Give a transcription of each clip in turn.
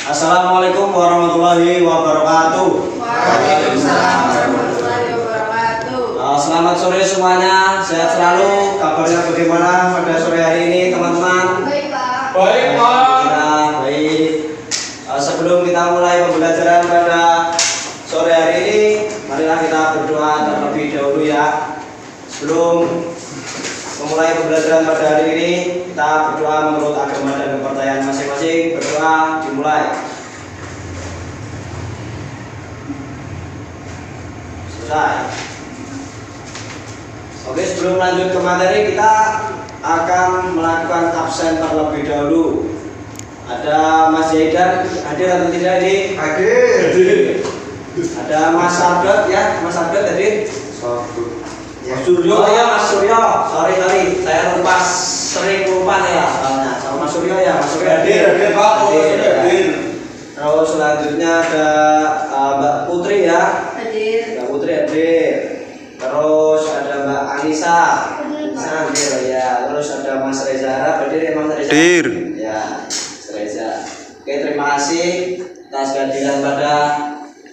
Assalamualaikum warahmatullahi wabarakatuh. Waalaikumsalam warahmatullahi wabarakatuh. Selamat sore semuanya, sehat selalu. Kabarnya bagaimana pada sore hari ini teman-teman? Baik Pak. Baik, Pak. Alhamdulillah, baik. Sebelum kita mulai pembelajaran pada sore hari ini, marilah kita berdoa terlebih dahulu ya. Sebelum memulai pembelajaran pada hari ini, kita berdoa menurut agama dan kepercayaan masing-masing. Berdoa dimulai. Selesai. Oke, sebelum lanjut ke materi, kita akan melakukan absen terlebih dahulu. Ada Mas Zaidan hadir atau tidak ini? Hadir. Ada Mas Abdul ya, Mas Abdul tadi. Mas Suryo, oh ya Mas Suryo. Sorry, saya sering lupa ya soalnya. Sama Mas Suryo ya, Mas Suryo Hadir, Pak. Hadir. Terus selanjutnya ada Mbak Putri ya. Hadir. Mbak Putri hadir. Terus ada Mbak Anissa. Hadir ya. Terus ada Mas Reza Harap hadir ya Mas Reza. Hadir. Ya, Mas Reza. Oke, terima kasih atas kehadiran pada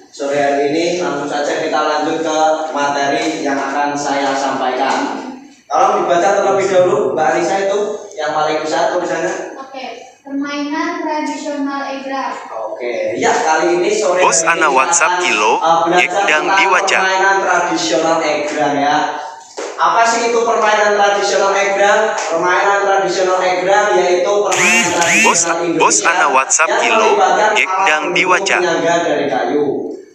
sore hari ini. Langsung saja kita lanjut ke materi yang akan saya sampaikan. Tolong dibaca terlebih dahulu Mbak Anissa itu yang paling besar tulisannya. Oke. Permainan tradisional Egrang. Oke, ya kali ini sore Bos hari ana ini WhatsApp akan, kilo, belajar Yekdang tentang Diwaca. permainan tradisional Egrang ya. Apa sih itu permainan tradisional Egrang? Permainan tradisional Egrang yaitu permainan tradisional Indonesia Bos ana WhatsApp yang kilo, melibatkan Yekdang alat Diwaca. penyangga dari kayu.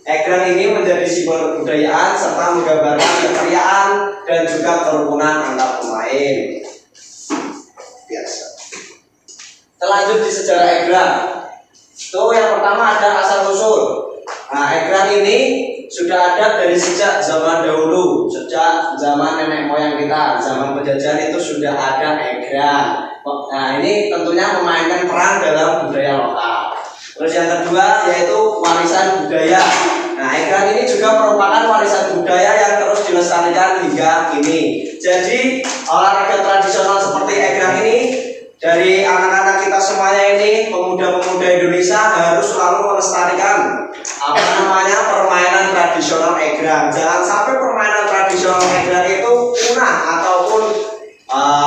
Egrang ini menjadi simbol kebudayaan serta menggambarkan kekayaan dan juga kerukunan antar pemain. Biasa. Lanjut di sejarah Egrang. Itu yang pertama ada asal usul. Nah, Egrang ini sudah ada dari sejak zaman dahulu, sejak zaman nenek moyang kita, zaman penjajahan itu sudah ada Egrang. Nah, ini tentunya memainkan peran dalam budaya lokal. Terus yang kedua yaitu warisan budaya. Nah, Egrang ini juga merupakan warisan budaya yang terus dilestarikan hingga kini. Jadi, olahraga tradisional seperti Egrang ini dari anak-anak kita semuanya ini, pemuda-pemuda Indonesia harus selalu melestarikan permainan tradisional Egrang. Jangan sampai permainan tradisional Egrang itu punah ataupun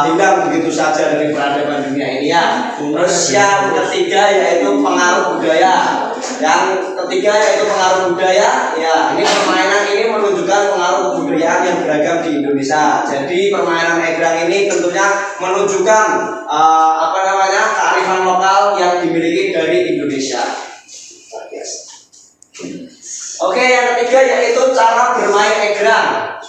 hilang begitu saja dari peradaban dunia ini ya. Terus yang ketiga yaitu pengaruh budaya. Yang ketiga yaitu pengaruh budaya. Ya, ini permainan ini menunjukkan pengaruh kebudayaan yang beragam di Indonesia. Jadi permainan Egrang ini tentunya menunjukkan kearifan lokal yang dimiliki dari Indonesia. Oke, yang ketiga yaitu cara bermain Egrang.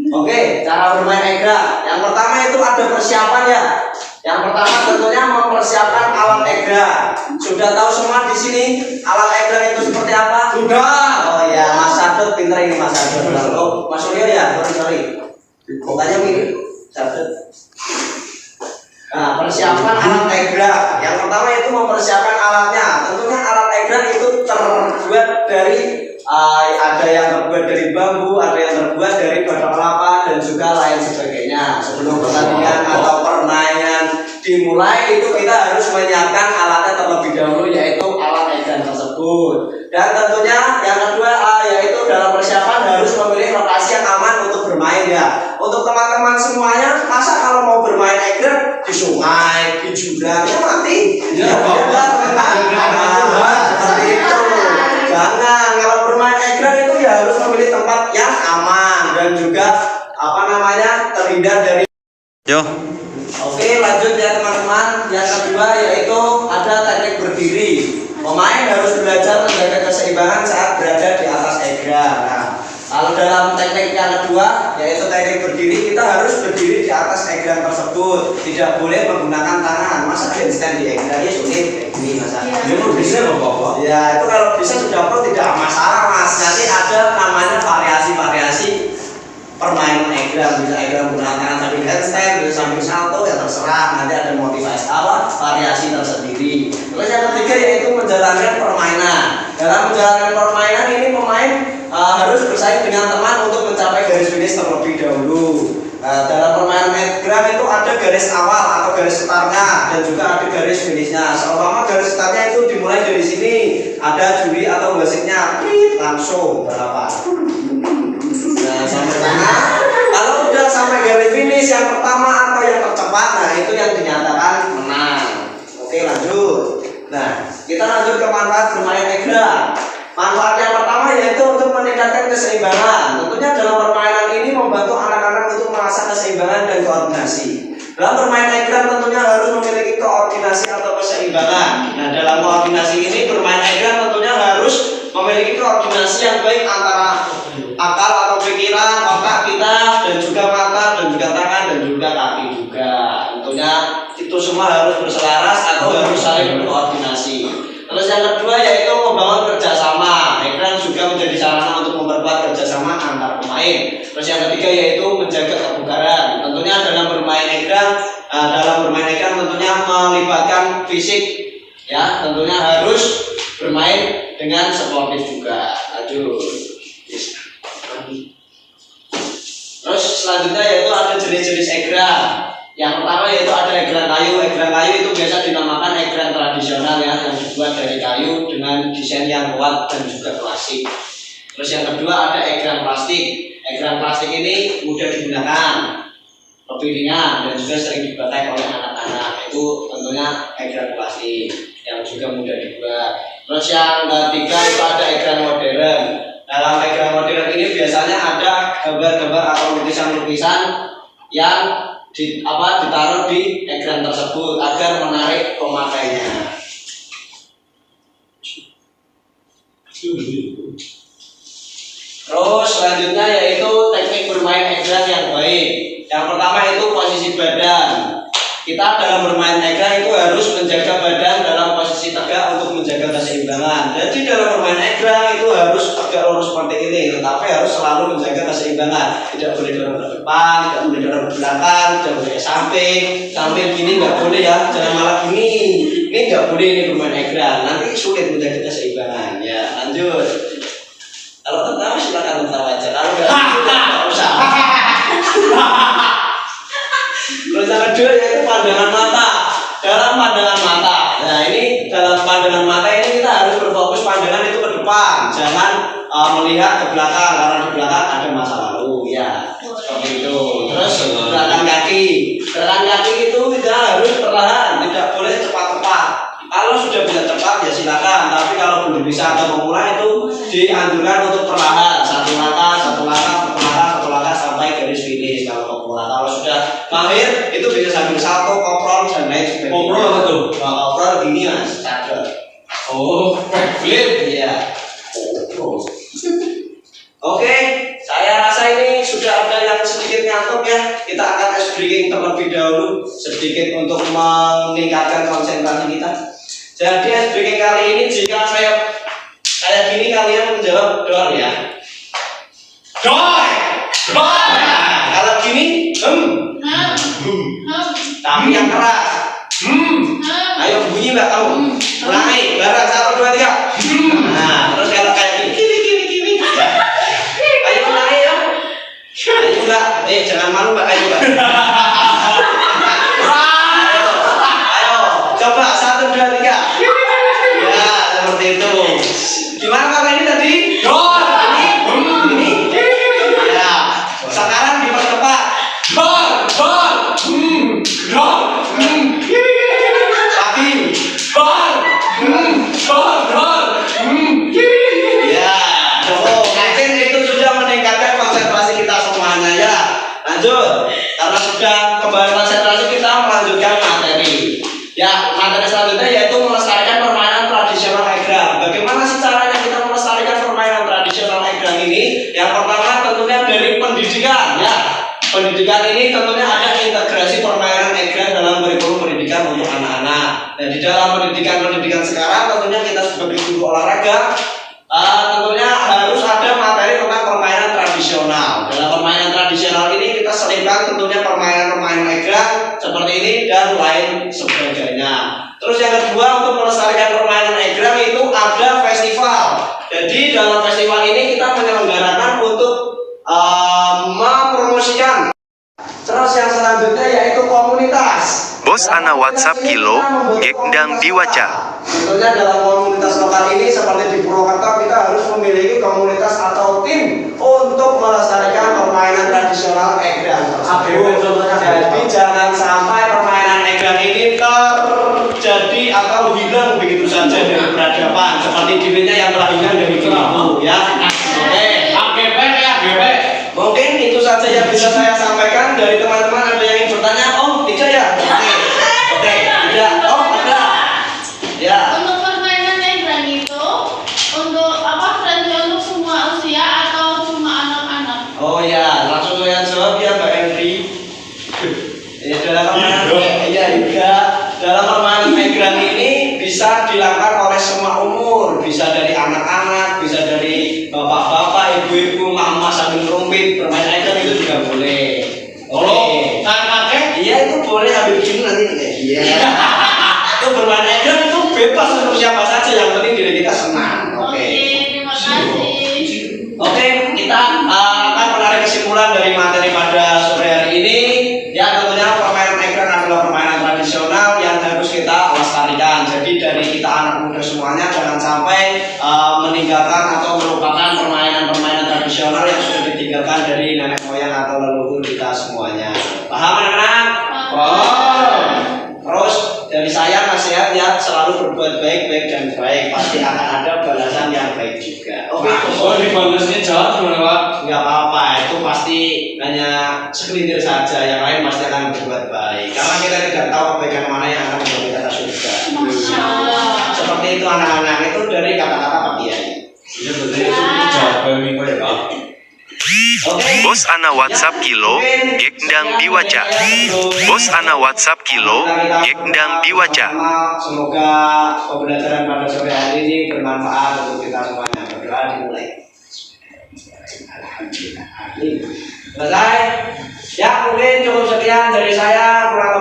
Oke, cara bermain Egrang. Yang pertama itu ada persiapan ya. Yang pertama tentunya mempersiapkan alat Egrang. Sudah tahu semua di sini alat Egrang itu seperti apa? Sudah. Oh ya, Mas Sadut pinter ini Mas Sadut. Oh, Mas Suryo ya, sorry. Bukannya mirip Sadut. Nah, persiapan alat Egrang. Yang pertama itu mempersiapkan alatnya. Tentunya alat Egrang itu terbuat dari ada yang terbuat dari bambu, ada yang terbuat dari batok kelapa dan juga lain sebagainya. Sebelum pertandingan atau permainan dimulai itu kita harus menyiapkan alatnya terlebih dahulu yaitu alat Egrang tersebut. Dan tentunya yang kedua yaitu dalam persiapan harus memilih lokasi yang aman untuk bermain ya. Untuk teman-teman semuanya, masa kalau mau bermain Egrang di sungai, di jurang itu mati? Ya, seperti itu. Jangan, kalau bermain Egrang itu ya harus memilih tempat yang aman dan juga terhindar dari. Yo. Oke, lanjut ya teman-teman. Yang kedua yaitu ada teknik berdiri. Pemain harus belajar menjaga keseimbangan saat berada di atas Egrang. Nah, kalau dalam teknik yang kedua yaitu teknik berdiri, kita harus berdiri di atas Egrang tersebut. Tidak boleh menggunakan tangan. Masa handstand di Egrang ya sulit kayak gini masa. Itu bisa Bapak. Ya, itu kalau bisa sudah pro tidak masalah Mas. Nanti ada namanya variasi-variasi permainan Egrang. Bisa Egrang menggunakan tangan sambil handstand, bisa sambil salto ya terserah. Nanti ada motivasi variasi tersendiri. Terus yang ketiga yaitu menjalankan permainan. Dalam menjalankan permainan ini pemain harus bersaing dengan teman untuk mencapai garis finish terlebih dahulu. Dalam permainan egrang itu ada garis awal atau garis startnya dan juga ada garis finishnya. Seumpama garis startnya itu dimulai dari sini, ada juri atau wasitnya, langsung balapan. Nah, sampai mana? Kalau udah sampai garis finish yang pertama atau yang tercepat, nah itu yang dinyatakan menang. Oke, lanjut. Nah, kita lanjut ke manfaat bermain egrang. Manfaat yang pertama yaitu untuk meningkatkan keseimbangan. Tentunya dalam permainan ini membantu anak-anak untuk mengasah keseimbangan dan koordinasi. Dalam bermain egrang tentunya harus memiliki koordinasi atau keseimbangan. Nah, dalam koordinasi ini bermain egrang tentunya harus memiliki koordinasi yang baik antara akal atau pikiran, otak kita, dan juga mata, dan juga tangan, dan juga kaki juga. Tentunya itu semua harus berselaras atau harus saling berkoordinasi. Terus yang kedua yaitu membangun kerjasama. Egrang juga menjadi sarana untuk memperkuat kerjasama antar pemain. Terus yang ketiga yaitu menjaga kebugaran. Tentunya dalam bermain egrang tentunya melibatkan fisik. Ya, tentunya harus bermain dengan sportif juga. Lanjut. Terus selanjutnya yaitu ada jenis-jenis egrang. Yang pertama yaitu ada egrang kayu. Egrang kayu itu biasa dinamakan egrang tradisional ya, yang dibuat dari kayu dengan desain yang kuat dan juga klasik. Terus yang kedua ada egrang plastik. Egrang plastik ini mudah digunakan, lebih ringan dan juga sering dipakai oleh anak-anak. Itu tentunya egrang plastik yang juga mudah dibuat. Terus yang ketiga itu ada egrang modern. Dalam egrang modern ini biasanya ada gambar-gambar atau lukisan-lukisan yang ditaruh di egrang tersebut agar menarik pemakainya. Terus selanjutnya yaitu teknik bermain egrang yang baik. Yang pertama itu posisi badan. Kita dalam bermain egrang itu harus menjaga badan dalam posisi tegak untuk menjaga keseimbangan. Jadi dalam bermain egrang itu harus tegak lurus seperti ini, tetapi harus selalu menjaga keseimbangan. Tidak boleh dorong ke depan, tidak boleh dorong ke belakang, tidak boleh ke samping. Samping gini nggak boleh ya, jangan malah gini. Ini nggak boleh ini bermain egrang. Nanti sulit menjaga keseimbangan. Ya, lanjut. Kalau tertawa silakan tertawa aja. Kalau nggak usah. Terus yang kedua yaitu pandangan mata. Dalam pandangan mata, nah ini dalam pandangan mata ini kita harus berfokus pandangan itu ke depan, jangan melihat ke belakang karena di belakang ada masa lalu ya. Seperti itu. Terus gerakan kaki itu kita harus perlahan, tidak boleh cepat-cepat. Kalau sudah bisa cepat ya silakan, tapi kalau belum bisa atau memulai itu dianjurkan untuk perlahan, satu langkah sampai garis finish. Kalau sudah mahir itu bisa sambil salto, koprol dan lain sebagainya. Koprol apa tuh? Koprol gini mas, cadel. Oh, backflip. Iya. Oke, saya rasa ini sudah ada yang sedikit ngantuk ya. Kita akan ice breaking terlebih dahulu sedikit untuk meningkatkan konsentrasi kita. Jadi ice breaking kali ini jika saya kayak gini kalian menjawab door ya. Door. Nah, kalau gini, tapi yang keras. Ayo bunyi mbak kamu. Ulangi, bareng 1, 2, 3. Nah, terus kalau kayak gini. Ayo ulangi ya. Ayo mbak, jangan malu mbak, ayo mbak. Ayo, coba 1, 2, 3. Ya, seperti itu. Gimana kalau ini tadi? Ini. Ya, sekarang dipercepat. Ya, mungkin itu sudah meningkatkan konsentrasi kita semuanya ya. Lanjut, karena sudah kembali konsentrasi kita melanjutkan materi. Ya, materi selanjutnya yaitu melestarikan permainan tradisional egrang. Bagaimana sih caranya kita melestarikan permainan tradisional egrang ini? Yang pertama tentunya dari pendidikan ya. Pendidikan ini tentunya ada integrasi permainan egrang dalam kurikulum pendidikan untuk anak-anak. Dan di dalam pendidikan sekarang tentunya kita sebagai guru olahraga tentunya harus ada materi tentang permainan tradisional. Dalam permainan tradisional ini kita selipkan tentunya permainan-permainan egrang seperti ini dan lain sebagainya. Terus yang kedua untuk melestarikan permainan egrang itu ada festival. Jadi dalam festival ini kita menyelenggarakan untuk mempromosikan Terus yang selanjutnya yaitu komunitas. Bos ana WhatsApp kilo, gekdang diwaca. Tentunya dalam komunitas lokal ini seperti di Purwokerto kita harus memiliki komunitas atau tim untuk melestarikan permainan tradisional egrang tersebut. Jadi jangan sampai permainan egrang ini terjadi atau hilang begitu saja dari peradaban seperti dirinya yang telah hilang dari diriku ya. Oke. AGP ya, AGP. Mungkin itu saja yang bisa saya sampaikan. Dari teman-teman ada yang ingin bertanya? Oh, tidak ya? Oke, tidak. Oh, ada. Ya. Untuk permainan egrang itu untuk friendly untuk semua usia atau cuma anak-anak? Oh ya, langsung saya jawab ya Mbak Henry. Ya, dalam permainan egrang ini bisa dilakukan oleh semua umur, bisa dari anak-anak, bisa dari bapak-bapak, ibu-ibu, mama sambil rumpit. Bermain egrang itu juga boleh. Oh, kakek? Iya itu boleh ambil gini nanti. Iya. Itu bermain egrang itu bebas untuk siapa saja, yang penting diri kita senang. Oke. Terima kasih. Oke, kita akan menarik kesimpulan dari materi pada sore hari ini. Ya, tentunya permainan egrang adalah permainan tradisional yang harus kita lestarikan. Jadi dari kita anak muda semuanya jangan sampai meninggalkan atau melupakan permainan-permainan tradisional yang sudah ditinggalkan dari nenek moyang atau leluhur kita semuanya. Paham anak-anak? Paham. Terus dari saya nasihat ya selalu berbuat baik dan baik, pasti akan ada balasan yang baik juga. Oke. Oh, dibalasnya jahat gimana, Pak? Nggak apa-apa, itu pasti hanya segelintir saja, yang lain pasti akan berbuat baik. Karena kita tidak tahu kebaikan mana yang akan membawa kita ke surga. Masya Allah. Seperti itu anak-anak itu dari kata-kata Pak Kiai. Iya, berarti itu jahat minggu ya, Pak. Oke. Bos ana WhatsApp kilo, gekdang diwaca. Bos ana WhatsApp kilo, gekdang diwaca. Semoga pembelajaran pada sore hari ini bermanfaat untuk kita semuanya. Berdoa dimulai. Selesai? Ya mungkin cukup sekian dari saya, kurang